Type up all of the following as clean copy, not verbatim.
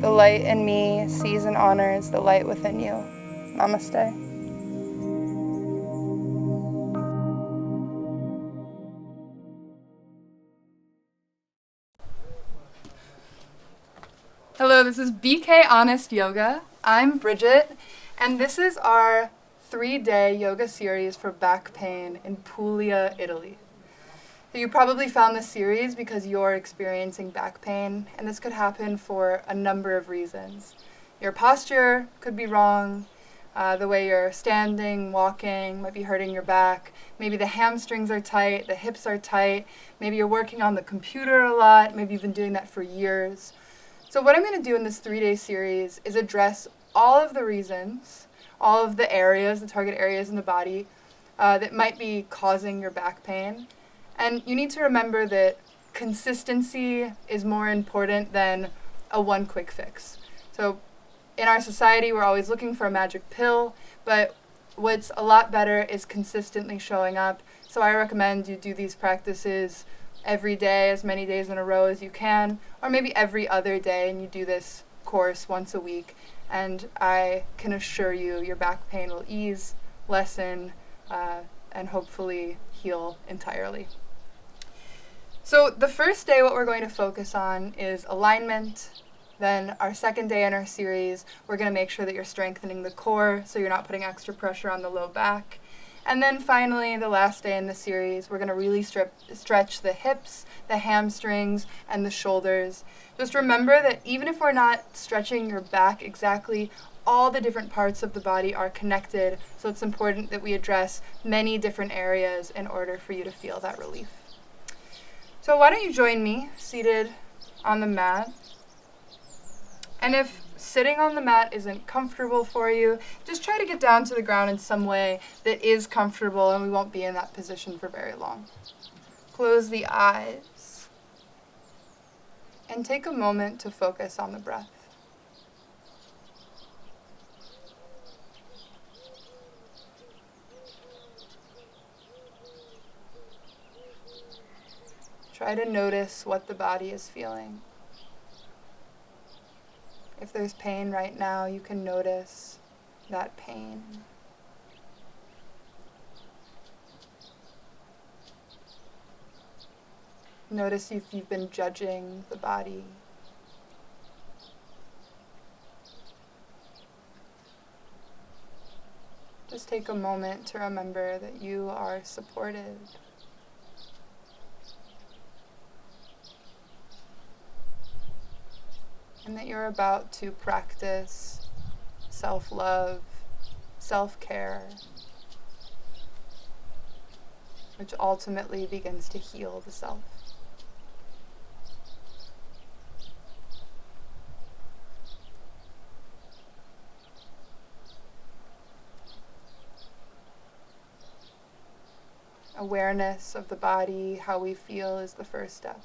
The light in me sees and honors the light within you. Namaste. Hello, this is BK Honest Yoga. I'm Brigitte, and this is our 3-day yoga series for back pain in Puglia, Italy. So you probably found this series because you're experiencing back pain, and this could happen for a number of reasons. Your posture could be wrong, the way you're standing, walking might be hurting your back, maybe the hamstrings are tight, the hips are tight, maybe you're working on the computer a lot, maybe you've been doing that for years. So what I'm going to do in this 3-day series is address all of the reasons, all of the areas, the target areas in the body that might be causing your back pain. And you need to remember that consistency is more important than a one quick fix. So in our society, we're always looking for a magic pill, but what's a lot better is consistently showing up. So I recommend you do these practices every day, as many days in a row as you can, or maybe every other day, and you do this course once a week. And I can assure you your back pain will ease, lessen, and hopefully heal entirely. So the first day, what we're going to focus on is alignment. Then our second day in our series, we're going to make sure that you're strengthening the core so you're not putting extra pressure on the low back. And then finally, the last day in the series, we're going to really stretch the hips, the hamstrings, and the shoulders. Just remember that even if we're not stretching your back exactly, all the different parts of the body are connected. So it's important that we address many different areas in order for you to feel that relief. So why don't you join me seated on the mat? And if sitting on the mat isn't comfortable for you, just try to get down to the ground in some way that is comfortable, and we won't be in that position for very long. Close the eyes and take a moment to focus on the breath. Try to notice what the body is feeling. If there's pain right now, you can notice that pain. Notice if you've been judging the body. Just take a moment to remember that you are supported. And that you're about to practice self-love, self-care, which ultimately begins to heal the self. Awareness of the body, how we feel, is the first step.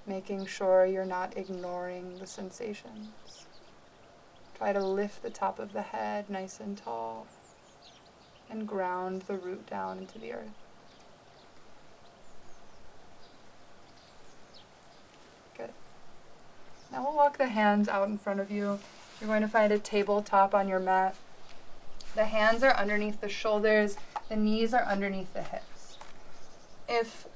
Making sure you're not ignoring the sensations. Try to lift the top of the head nice and tall and ground the root down into the earth. Good. Now we'll walk the hands out in front of you. You're going to find a tabletop on your mat. The hands are underneath the shoulders, the knees are underneath the hips. If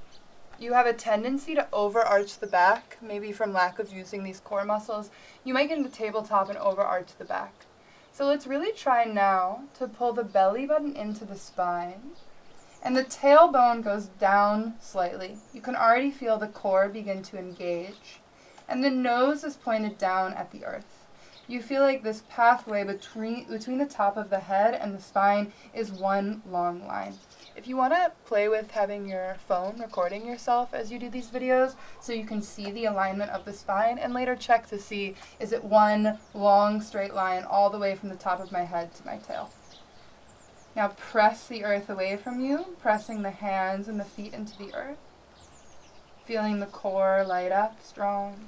you have a tendency to overarch the back, maybe from lack of using these core muscles, you might get into tabletop and overarch the back. So let's really try now to pull the belly button into the spine, and the tailbone goes down slightly. You can already feel the core begin to engage, and the nose is pointed down at the earth. You feel like this pathway between the top of the head and the spine is one long line. If you want to play with having your phone recording yourself as you do these videos so you can see the alignment of the spine and later check to see, is it one long straight line all the way from the top of my head to my tail. Now press the earth away from you, pressing the hands and the feet into the earth. Feeling the core light up, strong.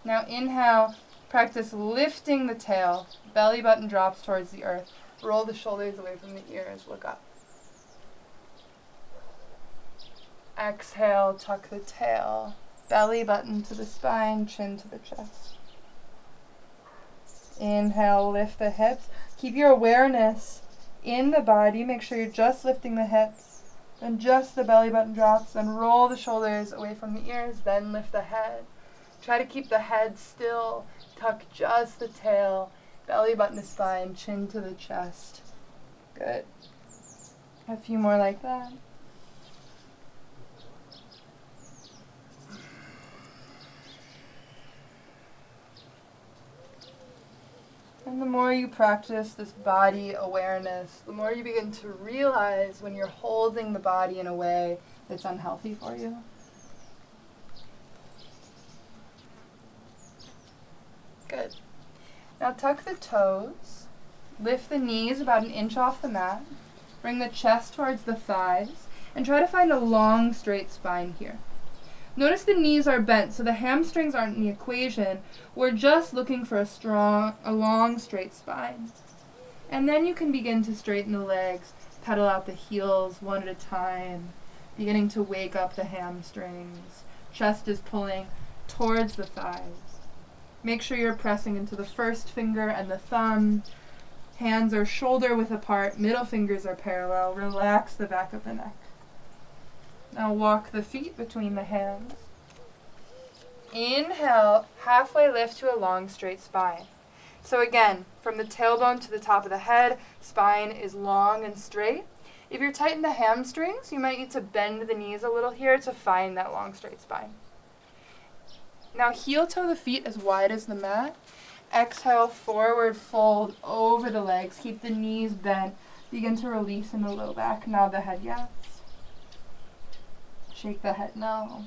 Now inhale, practice lifting the tail. Belly button drops towards the earth. Roll the shoulders away from the ears, look up. Exhale, tuck the tail. Belly button to the spine, chin to the chest. Inhale, lift the hips. Keep your awareness in the body. Make sure you're just lifting the hips. Then just the belly button drops. Then roll the shoulders away from the ears. Then lift the head. Try to keep the head still. Tuck just the tail. Belly button to spine, chin to the chest. Good. A few more like that. And the more you practice this body awareness, the more you begin to realize when you're holding the body in a way that's unhealthy for you. Good. Now tuck the toes, lift the knees about an inch off the mat, bring the chest towards the thighs, and try to find a long straight spine here. Notice the knees are bent, so the hamstrings aren't in the equation. We're just looking for a long, straight spine. And then you can begin to straighten the legs, pedal out the heels one at a time, beginning to wake up the hamstrings. Chest is pulling towards the thighs. Make sure you're pressing into the first finger and the thumb. Hands are shoulder width apart, middle fingers are parallel. Relax the back of the neck. Now walk the feet between the hands. Inhale, halfway lift to a long straight spine. So again, from the tailbone to the top of the head, spine is long and straight. If you're tight in the hamstrings, you might need to bend the knees a little here to find that long straight spine. Now heel toe the feet as wide as the mat. Exhale, forward fold over the legs. Keep the knees bent. Begin to release in the low back. Nod the head yes. Shake the head no.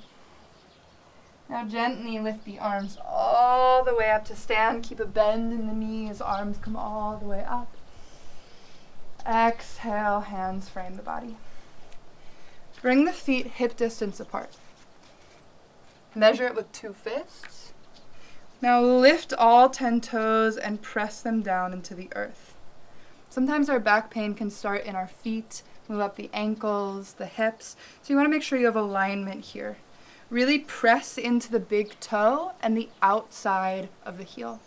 Now gently lift the arms all the way up to stand. Keep a bend in the knees. Arms come all the way up. Exhale, hands frame the body. Bring the feet hip distance apart. Measure it with 2 fists. Now lift all 10 toes and press them down into the earth. Sometimes our back pain can start in our feet. Move up the ankles, the hips. So you want to make sure you have alignment here. Really press into the big toe and the outside of the heel.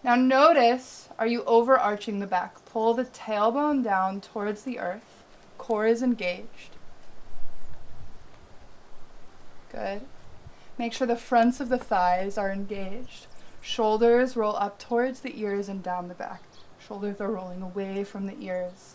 Now notice, are you overarching the back? Pull the tailbone down towards the earth. Core is engaged. Good. Make sure the fronts of the thighs are engaged. Shoulders roll up towards the ears and down the back. Shoulders are rolling away from the ears.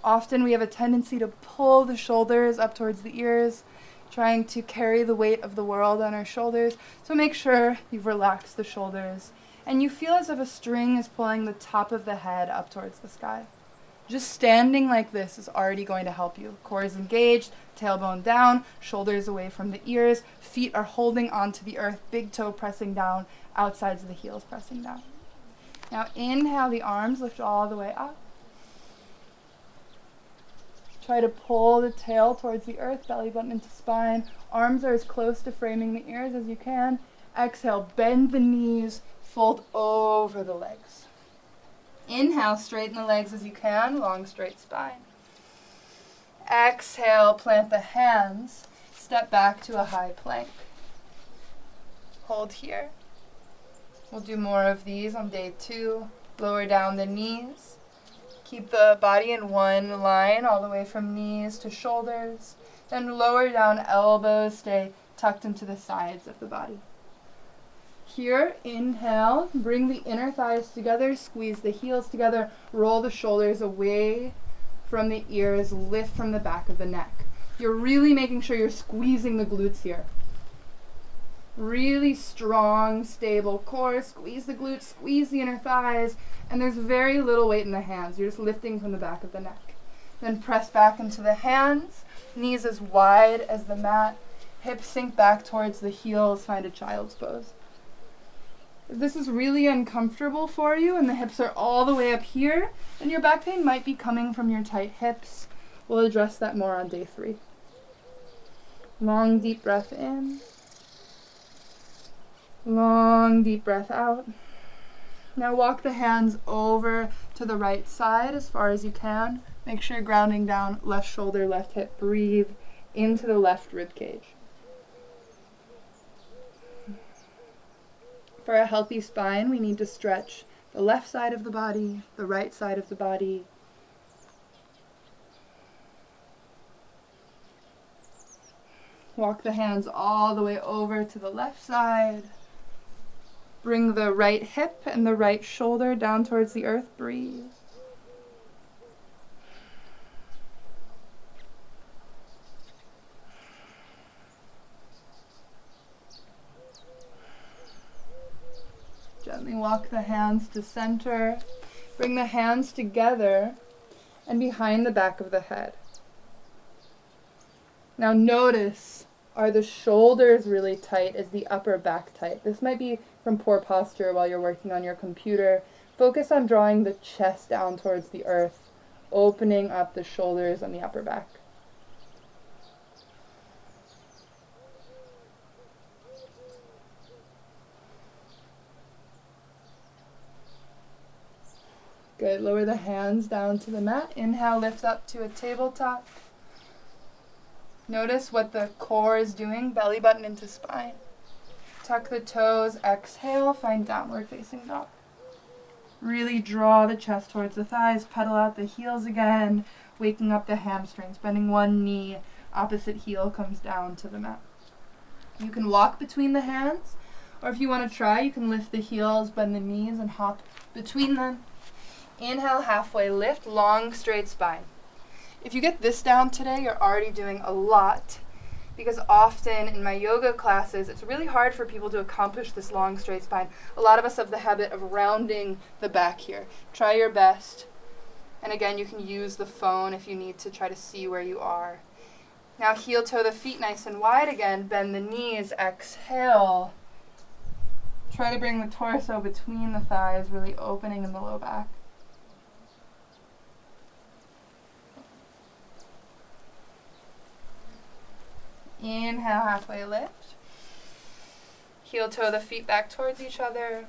Often we have a tendency to pull the shoulders up towards the ears, trying to carry the weight of the world on our shoulders. So make sure you've relaxed the shoulders and you feel as if a string is pulling the top of the head up towards the sky. Just standing like this is already going to help you. Core is engaged, tailbone down, shoulders away from the ears, feet are holding onto the earth, big toe pressing down, outsides of the heels pressing down. Now inhale the arms, lift all the way up. Try to pull the tail towards the earth, belly button into spine. Arms are as close to framing the ears as you can. Exhale, bend the knees, fold over the legs. Inhale, straighten the legs as you can, long straight spine. Exhale, plant the hands, step back to a high plank. Hold here. We'll do more of these on day 2. Lower down the knees. Keep the body in one line all the way from knees to shoulders. Then lower down elbows, stay tucked into the sides of the body. Here, inhale, bring the inner thighs together, squeeze the heels together, roll the shoulders away from the ears, lift from the back of the neck. You're really making sure you're squeezing the glutes here. Really strong, stable core. Squeeze the glutes, squeeze the inner thighs, and there's very little weight in the hands. You're just lifting from the back of the neck. Then press back into the hands, knees as wide as the mat, hips sink back towards the heels, find a child's pose. If this is really uncomfortable for you and the hips are all the way up here, then your back pain might be coming from your tight hips. We'll address that more on day 3. Long, deep breath in. Long, deep breath out. Now walk the hands over to the right side as far as you can. Make sure you're grounding down, left shoulder, left hip. Breathe into the left rib cage. For a healthy spine, we need to stretch the left side of the body, the right side of the body. Walk the hands all the way over to the left side. Bring the right hip and the right shoulder down towards the earth. Breathe. Gently walk the hands to center. Bring the hands together and behind the back of the head. Now notice, are the shoulders really tight? Is the upper back tight? This might be from poor posture while you're working on your computer. Focus on drawing the chest down towards the earth, opening up the shoulders and the upper back. Good. Lower the hands down to the mat. Inhale, lift up to a tabletop. Notice what the core is doing, belly button into spine. Tuck the toes, exhale, find downward facing dog. Really draw the chest towards the thighs, pedal out the heels again, waking up the hamstrings, bending one knee, opposite heel comes down to the mat. You can walk between the hands, or if you want to try, you can lift the heels, bend the knees, and hop between them. Inhale, halfway lift, long straight spine. If you get this down today, you're already doing a lot, because often in my yoga classes, it's really hard for people to accomplish this long straight spine. A lot of us have the habit of rounding the back here. Try your best. And again, you can use the phone if you need to try to see where you are. Now heel toe the feet nice and wide again. Bend the knees, exhale. Try to bring the torso between the thighs, really opening in the low back. Inhale, halfway lift. Heel toe the feet back towards each other.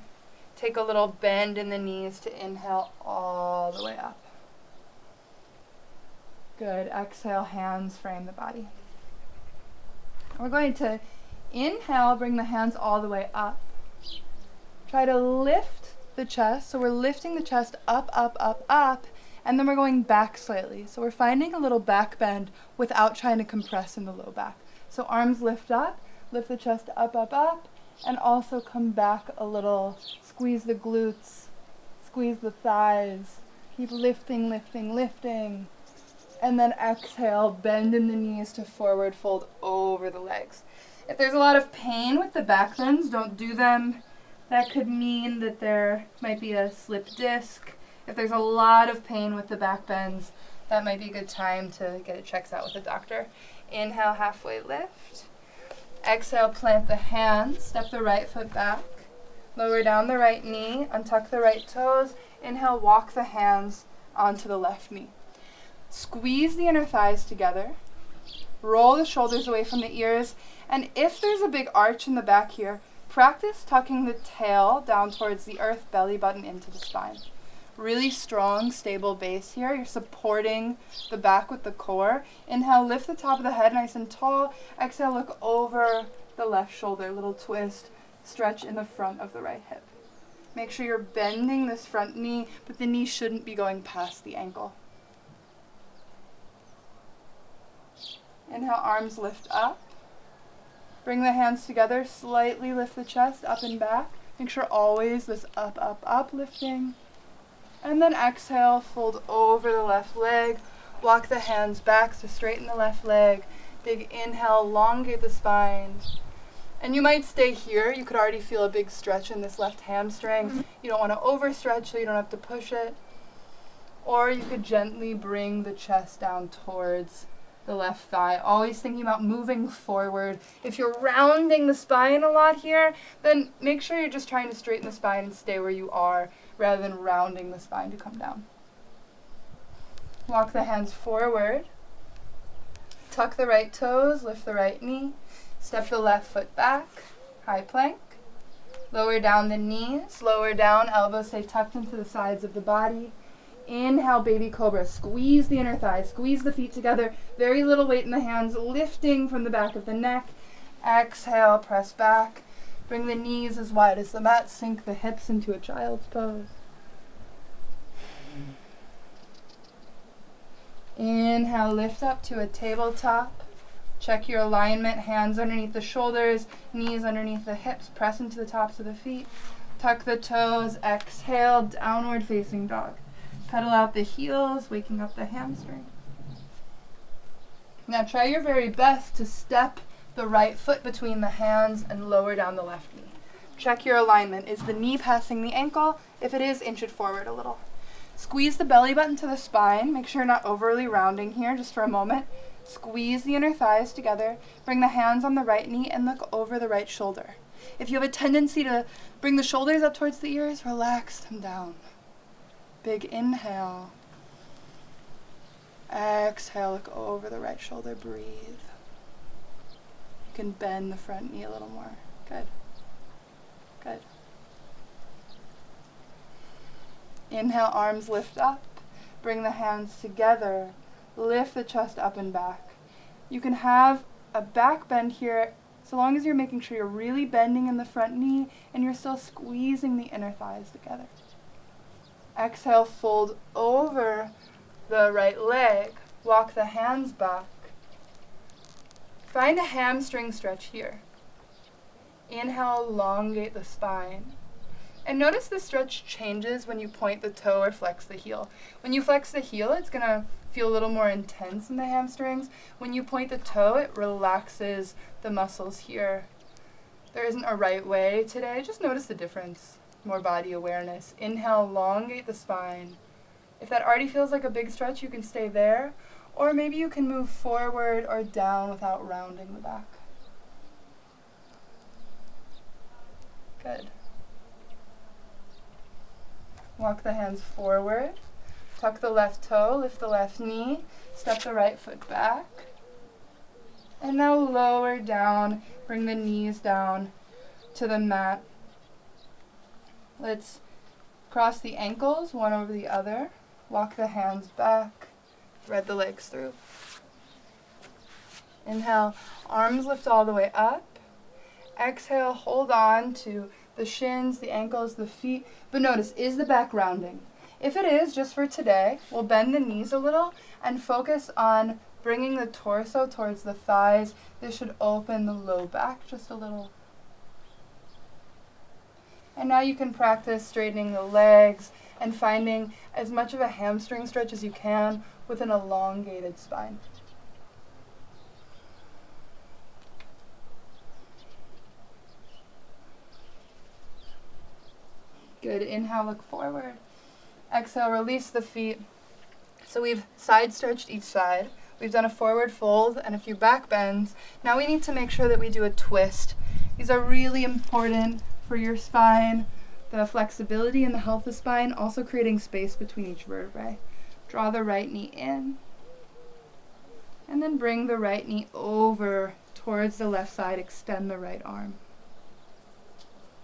Take a little bend in the knees to inhale all the way up. Good. Exhale, hands frame the body. We're going to inhale, bring the hands all the way up. Try to lift the chest. So we're lifting the chest up, up, up, up. And then we're going back slightly. So we're finding a little back bend without trying to compress in the low back. So arms lift up, lift the chest up, up, up, and also come back a little. Squeeze the glutes, squeeze the thighs. Keep lifting, lifting, lifting. And then exhale, bend in the knees to forward fold over the legs. If there's a lot of pain with the back bends, don't do them. That could mean that there might be a slip disc. If there's a lot of pain with the back bends, that might be a good time to get it checked out with a doctor. Inhale, halfway lift. Exhale, plant the hands. Step the right foot back. Lower down the right knee. Untuck the right toes. Inhale, walk the hands onto the left knee. Squeeze the inner thighs together. Roll the shoulders away from the ears. And if there's a big arch in the back here, practice tucking the tail down towards the earth, belly button into the spine. Really strong, stable base here. You're supporting the back with the core. Inhale, lift the top of the head nice and tall. Exhale, look over the left shoulder, little twist, stretch in the front of the right hip. Make sure you're bending this front knee, but the knee shouldn't be going past the ankle. Inhale, arms lift up. Bring the hands together, slightly lift the chest up and back. Make sure always this up, up, up lifting. And then exhale, fold over the left leg. Walk the hands back to straighten the left leg. Big inhale, elongate the spine. And you might stay here. You could already feel a big stretch in this left hamstring. You don't want to overstretch, so you don't have to push it. Or you could gently bring the chest down towards the left thigh. Always thinking about moving forward. If you're rounding the spine a lot here, then make sure you're just trying to straighten the spine and stay where you are, rather than rounding the spine to come down. Walk the hands forward. Tuck the right toes, lift the right knee. Step the left foot back, high plank. Lower down the knees, lower down, elbows stay tucked into the sides of the body. Inhale, baby cobra. Squeeze the inner thighs, squeeze the feet together. Very little weight in the hands, lifting from the back of the neck. Exhale, press back. Bring the knees as wide as the mat. Sink the hips into a child's pose. Inhale, lift up to a tabletop. Check your alignment, hands underneath the shoulders, knees underneath the hips, press into the tops of the feet. Tuck the toes, exhale, downward facing dog. Pedal out the heels, waking up the hamstring. Now try your very best to step the right foot between the hands and lower down the left knee. Check your alignment. Is the knee passing the ankle? If it is, inch it forward a little. Squeeze the belly button to the spine. Make sure you're not overly rounding here, just for a moment. Squeeze the inner thighs together. Bring the hands on the right knee and look over the right shoulder. If you have a tendency to bring the shoulders up towards the ears, relax them down. Big inhale. Exhale, look over the right shoulder, breathe. You can bend the front knee a little more. Good. Good. Inhale, arms lift up. Bring the hands together. Lift the chest up and back. You can have a back bend here so long as you're making sure you're really bending in the front knee and you're still squeezing the inner thighs together. Exhale, fold over the right leg. Walk the hands back. Find a hamstring stretch here. Inhale, elongate the spine. And notice the stretch changes when you point the toe or flex the heel. When you flex the heel, it's going to feel a little more intense in the hamstrings. When you point the toe, it relaxes the muscles here. There isn't a right way today. Just notice the difference. More body awareness. Inhale, elongate the spine. If that already feels like a big stretch, you can stay there. Or maybe you can move forward or down without rounding the back. Good. Walk the hands forward. Tuck the left toe, lift the left knee, step the right foot back. And now lower down, bring the knees down to the mat. Let's cross the ankles, one over the other. Walk the hands back, thread the legs through. Inhale, arms lift all the way up. Exhale, hold on to the shins, the ankles, the feet. But notice, is the back rounding? If it is, just for today, we'll bend the knees a little and focus on bringing the torso towards the thighs. This should open the low back just a little. And now you can practice straightening the legs and finding as much of a hamstring stretch as you can with an elongated spine. Good. Inhale, look forward. Exhale, release the feet. So we've side stretched each side. We've done a forward fold and a few back bends. Now we need to make sure that we do a twist. These are really important for your spine, the flexibility and the health of the spine, also creating space between each vertebrae. Draw the right knee in. And then bring the right knee over towards the left side. Extend the right arm.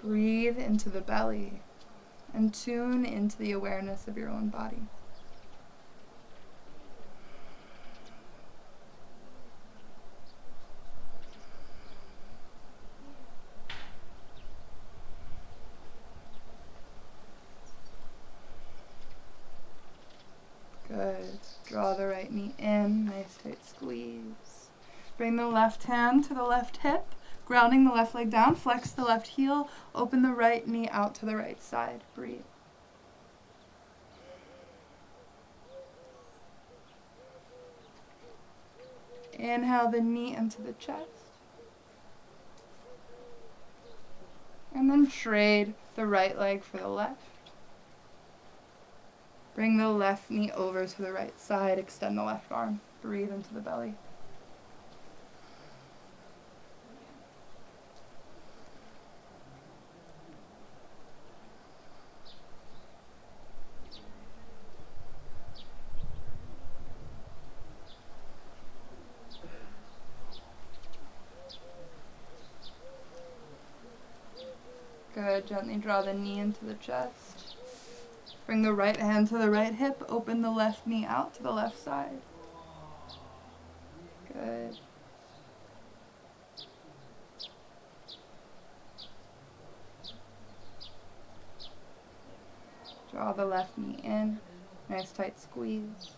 Breathe into the belly. And tune into the awareness of your own body. Good. Draw the right knee in, nice tight squeeze. Bring the left hand to the left hip. Grounding the left leg down, flex the left heel, open the right knee out to the right side. Breathe. Inhale the knee into the chest. And then trade the right leg for the left. Bring the left knee over to the right side, extend the left arm. Breathe into the belly. Good. Gently draw the knee into the chest. Bring the right hand to the right hip. Open the left knee out to the left side. Good. Draw the left knee in. Nice tight squeeze.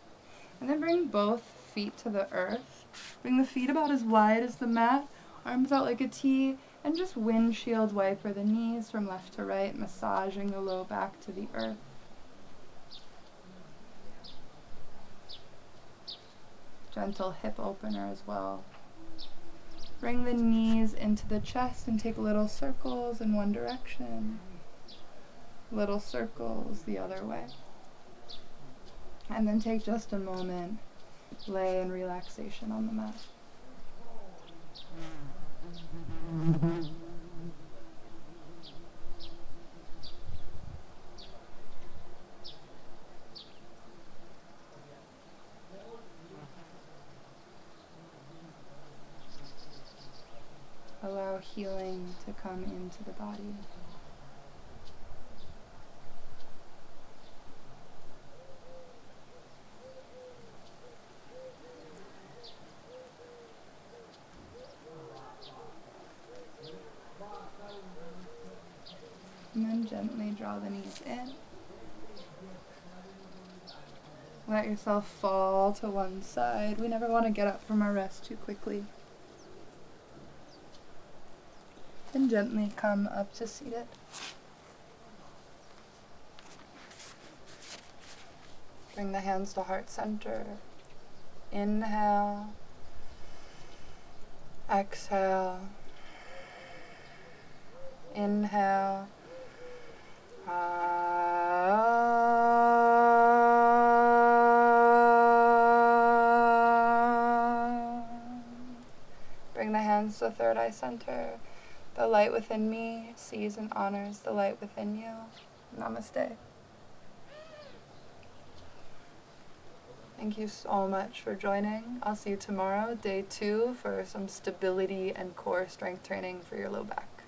And then bring both feet to the earth. Bring the feet about as wide as the mat. Arms out like a T. And just windshield wiper the knees from left to right, massaging the low back to the earth. Gentle hip opener as well. Bring the knees into the chest and take little circles in one direction. Little circles the other way. And then take just a moment, lay in relaxation on the mat. Allow healing to come into the body. And then gently draw the knees in. Let yourself fall to one side. We never want to get up from our rest too quickly. Then gently come up to seated. Bring the hands to heart center. Inhale. Exhale. Inhale. Bring the hands to third eye center. The light within me sees and honors the light within you. Namaste. Thank you so much for joining. I'll see you tomorrow, day 2, for some stability and core strength training for your low back.